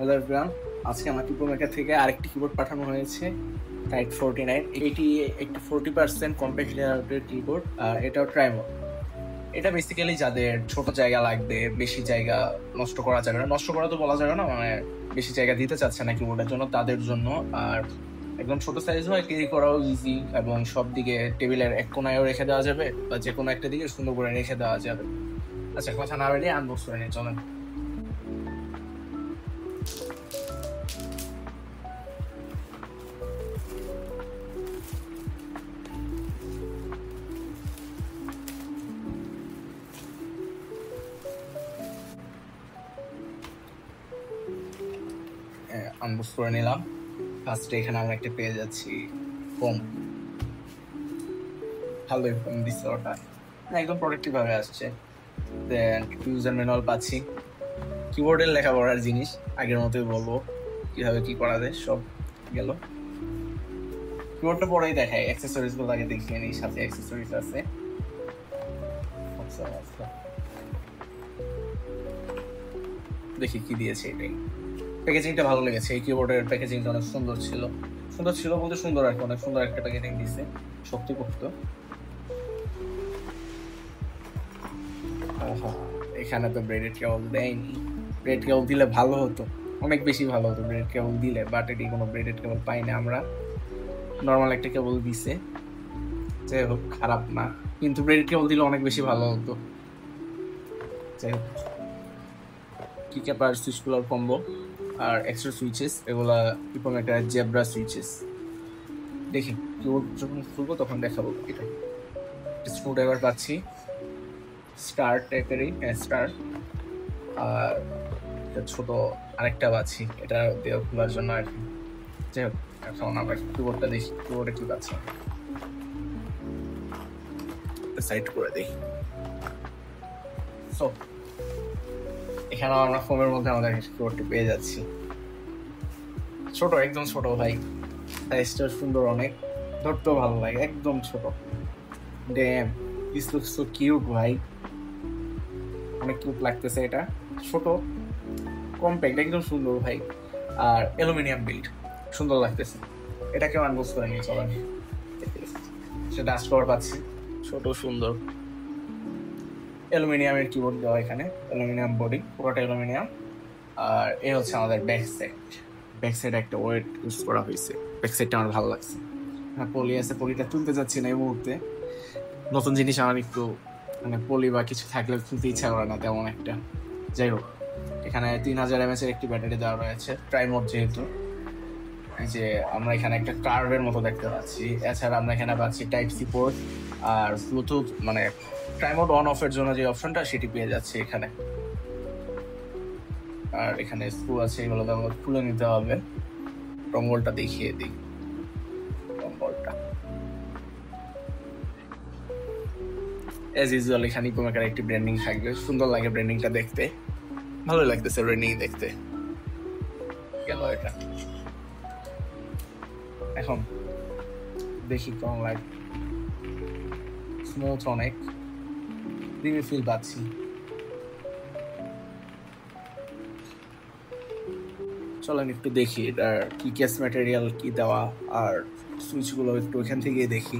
Hello everyone, আজকে আমার keyboard থেকে আরেকটি কিবোর্ড পাঠানো হয়েছে টাইট 49। এটি একটি 40% কম্প্যাক্ট লেআউটের কিবোর্ড, আর এটাও ট্রাইমোড। এটা বেসিক্যালি যাদের ছোট জায়গা লাগবে, বেশি জায়গা নষ্ট করা যাবে না, নষ্ট করা তো বলা যাবে না, মানে বেশি জায়গা দিতে চাচ্ছে না কিবোর্ডের জন্য, তাদের জন্য। আর একদম ছোট সাইজ হয়, ক্যারি করাও ইজি, এবং সব দিকে টেবিলের এক কোনায়ও রেখে দেওয়া যাবে বা যে কোনো একটা দিকে সুন্দর করে রেখে দেওয়া যাবে। আচ্ছা, কথা না বাড়িয়ে আনবক্স করে নিয়ে চলেন। আনবক্স করে নিলাম। ফার্স্টে এখানে আমরা একটা পেয়ে যাচ্ছি ফোম। ভালোই ফোম দিচ্ছে ওটা, একদম প্রোডাক্টিভ ভাবে আসছে। দেন ইউজার ম্যানুয়াল পাচ্ছি, কিবোর্ডের লেখাপড়ার জিনিস আগের মতোই বলবো, কিভাবে কি করা যায় সব গেল। কিবোর্ডটা পরেই দেখায়, অ্যাক্সেসরিজ গুলো আগে দেখিয়ে নিই, সাথে অ্যাক্সেসরিজ আছে। দেখি কি দিয়েছে। এটাই প্যাকেজিংটা ভালো লেগেছে, এই কিবোর্ডের প্যাকেজিংটা অনেক সুন্দর ছিল। সুন্দর ছিল বলতে সুন্দর আর কি, অনেক সুন্দর একটা প্যাকেজিং দিয়েছে, শক্তিপোক্ত। এখানে তো ব্রেডেড কেবল দেয়নি, ব্রেড কেবল দিলে ভালো হতো, অনেক বেশি ভালো হতো ব্রেড কেবল দিলে, বাট এটি কোনো ব্রেডেড কেবল পাই না আমরা, নর্মাল একটা কেবল দিছে। যাই হোক, খারাপ না, কিন্তু ব্রেডেড কেবল দিলে অনেক বেশি ভালো হতো। যাই হোক, কি ক্যাপার সুইচগুলোর কম্বো আর এক্সট্রা সুইচেস, এগুলা এরকম একটা জেব্রা সুইচেস। দেখি কিবোর্ড যখন খুলবো তখন দেখাবো। এটা স্ক্রু ড্রাইভার পাচ্ছি, স্টার টাইপেরই, স্টার। আর ছোট আরেকটা পাচ্ছি, এটা দিয়ে খোলার জন্য আর কি। যাই হোক, এখন আমরা কিবোর্ডটা দেখি, কিবোর্ডে কি পাচ্ছি সাইড করে দিই। সো এখানে আমরা ফোমের মধ্যে আমাদের কিবোর্ডটি পেয়ে যাচ্ছি। ছোট, একদম ছোট ভাই, সাইজটা সুন্দর, অনেক ধরতেও ভালো লাগে, একদম ছোট। Damn, this looks so cute ভাই, অনেক কিউট লাগতেছে। এটা ছোট, কম্প্যাক্ট, একদম সুন্দর ভাই। আর অ্যালুমিনিয়াম বিল্ড, সুন্দর লাগতেছে। এটাকেও আনবক্স করে নিয়ে চলেন। সে ডাস্ট কভার পাচ্ছি, ছোট সুন্দর, অ্যালুমিনিয়ামের কিবোর্ড দেওয়া, এখানে অ্যালুমিনিয়াম বডি, পুরোটা অ্যালুমিনিয়াম। আর এই হচ্ছে আমাদের ব্যাক সাইড। ব্যাক সাইডে একটা ওয়েট ইউজ করা হয়েছে, ব্যাক সাইডটা আমার ভালো লাগছে। হ্যাঁ, পলি আছে, পলিটা তুলতে যাচ্ছি না এই মুহূর্তে, নতুন জিনিস আমার একটু মানে পলি বা কিছু থাকলে তুলতে ইচ্ছা করে না তেমন একটা। যাই হোক, এখানে 3000 mAh এর একটি ব্যাটারি দেওয়া রয়েছে, ট্রাইমোড যেহেতু। এই যে আমরা এখানে একটা কার্ভের মতো দেখতে পাচ্ছি। এছাড়া আমরা এখানে পাচ্ছি টাইপ সি পোর্ট আর ব্লুটুথ, মানে ট্রাইমোড অন অফ এর জন্য যে অপশনটা সেটি পেয়ে যাচ্ছে এখানে। আর এখানে স্ক্রু আছে, এগুলো তো আমাকে খুলে নিতে হবে। টঙ্গলটা দেখিয়ে দিই, টঙ্গলটা এজ ইউজুয়াল এখানে কোমাকার একটি ব্র্যান্ডিং থাকবে, সুন্দর লাগে ব্র্যান্ডিংটা দেখতে, ভালো লাগতেছে ব্র্যান্ডিং দেখতে। গেল এটা, এখন দেখি কেমন লাগে। স্মুথ, অনেক ক্রিমি ফিল পাচ্ছি। চলেন একটু দেখি এটার কি কেস ম্যাটেরিয়াল কি দেওয়া, আর সুইচগুলো একটু এখান থেকে দেখি।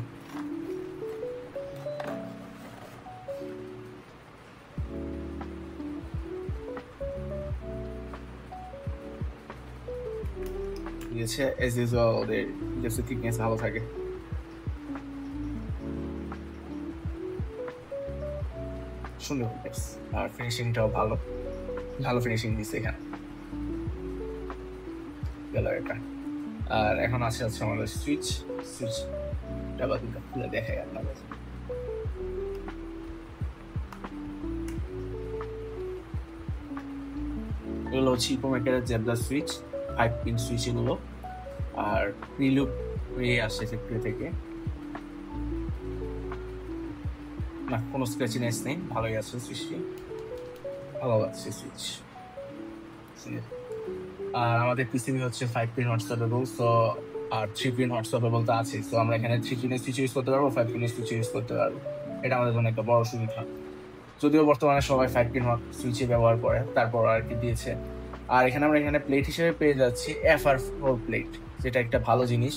দিয়েছে এজ ইউজুয়াল, ওদের কাছে থিকনেস ভালো থাকে। সুন্দর, আর ফিনিশিংটাও ভালো, ভালো ফিনিশিং দিচ্ছে এখানে। গেল এটা। আর এখন আছে হচ্ছে আমাদের সুইচ, ডাবা দুটো খুলে দেখাই আপনাদের। এগুলো হচ্ছে ইকোমেকারের জেব্রা সুইচ, 5 পিন সুইচ এগুলো। আর রিলুক হয়ে আসছে ফ্যাক্টরি থেকে, না কোনো স্ক্র্যাচিনেস নেই, ভালোই আছে সুইচটি, ভালো লাগছে সুইচ। আর আমাদের পিসিবি হচ্ছে 5 পিন হট সুইচেবল, সো আর 3 পিন হট সুইচেবল তো আছে, সো আমরা এখানে 3 পিনের সুইচ ইউজ করতে পারবো, 5 পিনের সুইচ ইউজ করতে পারবো। এটা আমাদের জন্য একটা বড় সুবিধা, যদিও বর্তমানে সবাই 5 পিন হট সুইচে ব্যবহার করে, তারপর আর কি দিয়েছে আর এখানে প্লেট হিসেবে পেয়ে যাচ্ছি FR4 প্লেট, যেটা একটা ভালো জিনিস।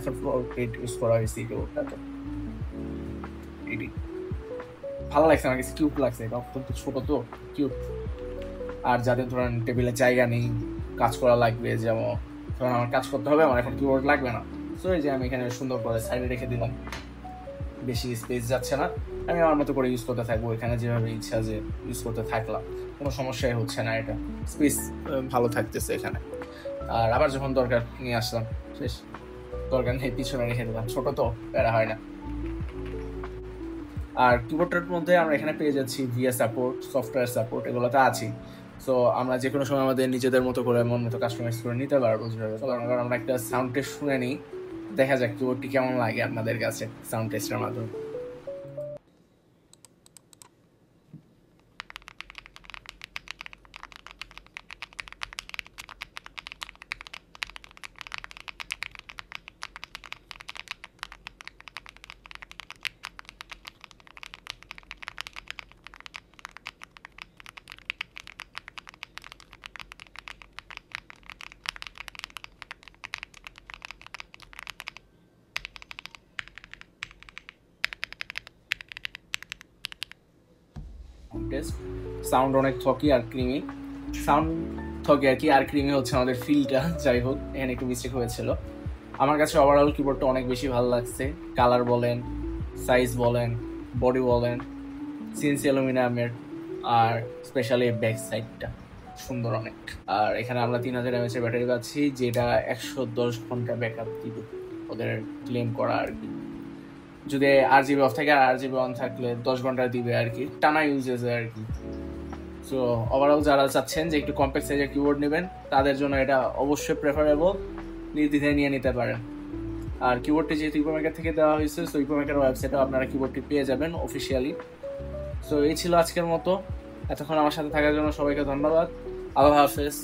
FR4 প্লেট ইউজ করা হয়েছে কিবোর্ডটাতে। এটি ভালো লাগছে, আমার কাছে কিউট লাগছে, এটা অত্যন্ত ছোট তো কিউট। আর যাদের ধরেন টেবিলে জায়গা নেই, কাজ করা লাগবে, যেমন ধরেন আমার কাজ করতে হবে, আমার এখন কিবোর্ড লাগবে না, তো এই যে আমি এখানে সুন্দর করে সাইডে রেখে দিলাম, বেশি স্পেস যাচ্ছে না, আমি আমার মতো করে ইউজ করতে থাকবো এখানে যেভাবে ইচ্ছা যে ইউজ করতে থাকলাম, কোনো সমস্যাই হচ্ছে না, এটা স্পেস ভালো থাকতেছে এখানে। আর আবার যখন দরকার নিয়ে আসলাম, শেষ, দরকার নেই পিছনে রেখে দিলাম, ছোট তো প্যারা হয় না। আর কিবোর্ডটার মধ্যে আমরা এখানে পেয়ে যাচ্ছি ভিএস সাপোর্ট, সফটওয়্যার সাপোর্ট, এগুলো তো আছেই। সো আমরা যে কোনো সময় আমাদের নিজেদের মতো করে মন মতো কাস্টমাইজ করে নিতে পারবো। আমরা একটা সাউন্ড টেস্ট শুনে নিই, দেখা যাক কিবোর্ডটি কেমন লাগে আপনাদের কাছে সাউন্ড টেস্টের মাধ্যমে। টেস্ট সাউন্ড অনেক থকি আর ক্রিমি, সাউন্ড থকি আর কি, আর ক্রিমি হচ্ছে আমাদের ফিলটা। যাই হোক, এখানে একটু মিস্টেক হয়েছিল। আমার কাছে ওভারঅল কিবোর্ডটা অনেক বেশি ভালো লাগছে, কালার বলেন, সাইজ বলেন, বডি বলেন, সিএনসি অ্যালুমিনিয়ামের, আর স্পেশালি ব্যাক সাইডটা সুন্দর অনেক। আর এখানে আমরা 3000 mAh এর ব্যাটারি পাচ্ছি, যেটা 110 ঘন্টা ব্যাকআপ দিবে ওদের ক্লেম করা আর কি। যদি RGB অফ থাকে আর RGB অন থাকলে 10 ঘন্টা দিবে আর কি, টানা ইউজেস আর কি। সো ওভারঅল যারা চাচ্ছেন যে একটু কম্প্যাক্ট সাইজের কিবোর্ড নেবেন, তাদের জন্য এটা অবশ্যই প্রেফারেবল, নির্দ্বিধায় নিয়ে নিতে পারেন। আর কিবোর্ডটি যেহেতু ইপোমেকার থেকে দেওয়া হয়েছে, সো ইপোমেকার ওয়েবসাইটে আপনারা কিবোর্ডটি পেয়ে যাবেন অফিসিয়ালি। সো এই ছিল আজকের মতো, এতক্ষণ আমার সাথে থাকার জন্য সবাইকে ধন্যবাদ। আল্লাহ হাফেজ।